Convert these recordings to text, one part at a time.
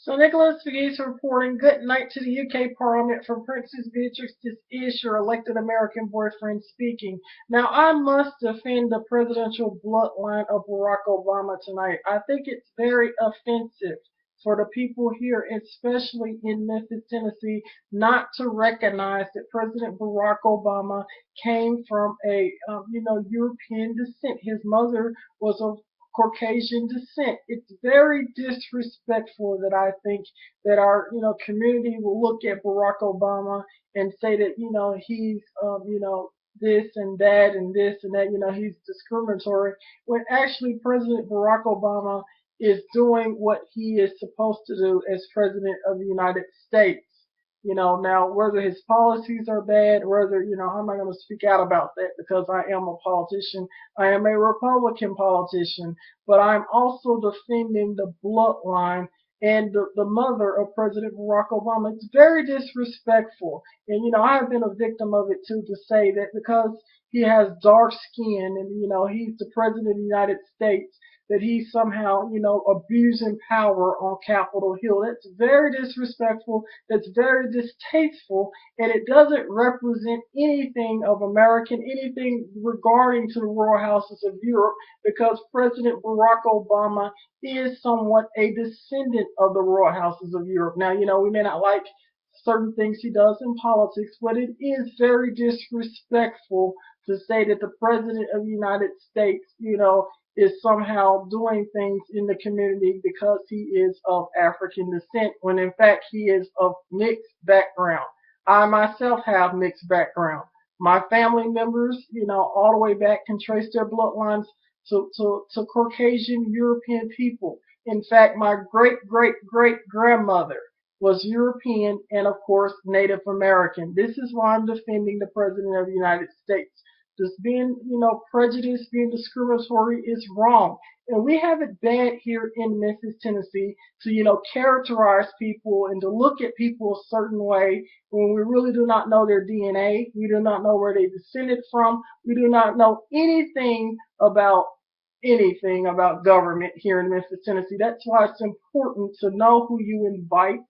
So Nicholas Pegues reporting good night to the UK Parliament from Princess Beatrix. This is your elected American boyfriend speaking. Now I must defend the presidential bloodline of Barack Obama tonight. I think it's very offensive for the people here, especially in Memphis, Tennessee, not to recognize that President Barack Obama came from a European descent. His mother was of Caucasian descent. It's very disrespectful that I think that our community will look at Barack Obama and say that he's this and that and this and that, he's discriminatory, when actually President Barack Obama is doing what he is supposed to do as president of the United States. Now whether his policies are bad, whether, I'm not going to speak out about that because I am a politician. I am a Republican politician, but I'm also defending the bloodline and the mother of President Barack Obama. It's very disrespectful. And, I have been a victim of it too, to say that because he has dark skin and, he's the president of the United States, that he's somehow, abusing power on Capitol Hill. That's very disrespectful. That's very distasteful, and it doesn't represent anything of American, anything regarding to the royal houses of Europe, because President Barack Obama is somewhat a descendant of the royal houses of Europe. Now, we may not like certain things he does in politics, but it is very disrespectful to say that the president of the United States, is somehow doing things in the community because he is of African descent, when in fact he is of mixed background. I myself have mixed background. My family members, all the way back can trace their bloodlines to Caucasian European people. In fact, my great great great grandmother was European and, of course, Native American. This is why I'm defending the President of the United States. Just being, prejudiced, being discriminatory is wrong. And we have it bad here in Memphis, Tennessee, to, characterize people and to look at people a certain way when we really do not know their DNA. We do not know where they descended from. We do not know anything about government here in Memphis, Tennessee. That's why it's important to know who you invite,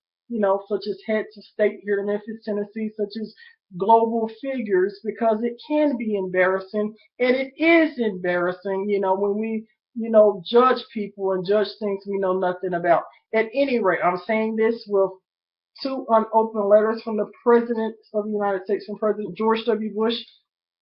such as heads of state here in Memphis, Tennessee, such as global figures, because it can be embarrassing, and it is embarrassing, when we, judge people and judge things we know nothing about. At any rate, I'm saying this with two unopened letters from the President of the United States, from President George W. Bush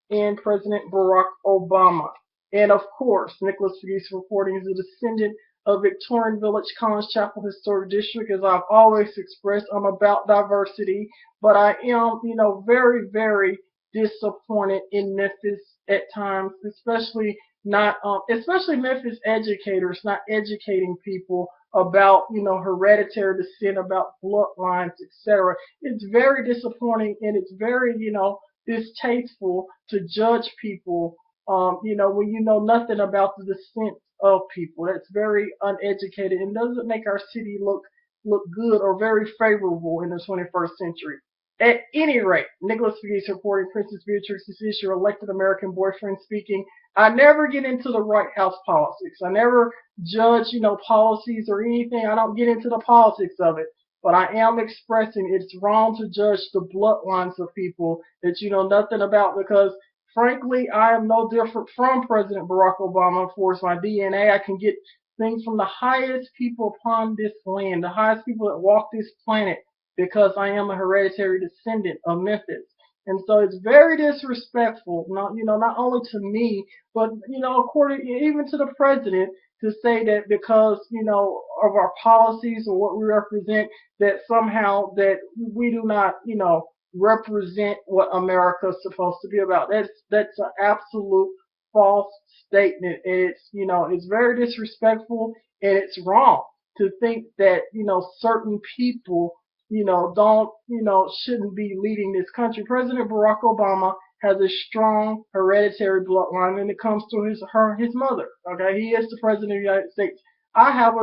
and President Barack Obama. And of course, Nicholas Pegues reporting is a descendant of Victorian Village Collins Chapel Historic District. As I've always expressed, I'm about diversity, but I am, very, very disappointed in Memphis at times, especially Memphis educators not educating people about, hereditary descent, about bloodlines, etc. It's very disappointing, and it's very, distasteful to judge people, when you know nothing about the descent of people. That's very uneducated and doesn't make our city look good or very favorable in the 21st century. At any rate, Nicholas Pegues reporting, Princess Beatrix, this is your elected American boyfriend speaking. I never get into the White House politics. I never judge, policies or anything. I don't get into the politics of it. But I am expressing it's wrong to judge the bloodlines of people that you know nothing about, because frankly, I am no different from President Barack Obama. Of course, my DNA, I can get things from the highest people upon this land, the highest people that walk this planet, because I am a hereditary descendant of Memphis. And so it's very disrespectful, not only to me, but, according even to the president, to say that because, of our policies or what we represent, that somehow that we do not, represent what America is supposed to be about. That's an absolute false statement. And it's very disrespectful, and it's wrong to think that, certain people, don't, shouldn't be leading this country. President Barack Obama has a strong hereditary bloodline when it comes to his mother. Okay, he is the president of the United States. I have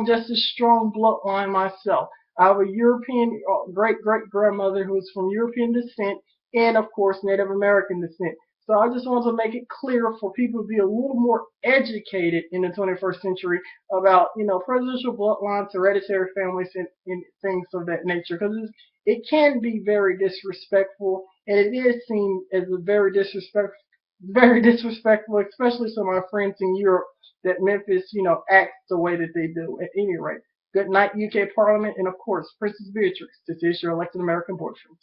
just as strong bloodline myself. I have a European great great grandmother who is from European descent, and of course Native American descent. So I just want to make it clear for people to be a little more educated in the 21st century about, presidential bloodlines, hereditary families, and things of that nature, because it can be very disrespectful, and it is seen as a very disrespectful, especially to my friends in Europe, that Memphis, acts the way that they do. At any rate, good night, UK Parliament, and of course, Princess Beatrix. This is your elected American boyfriend.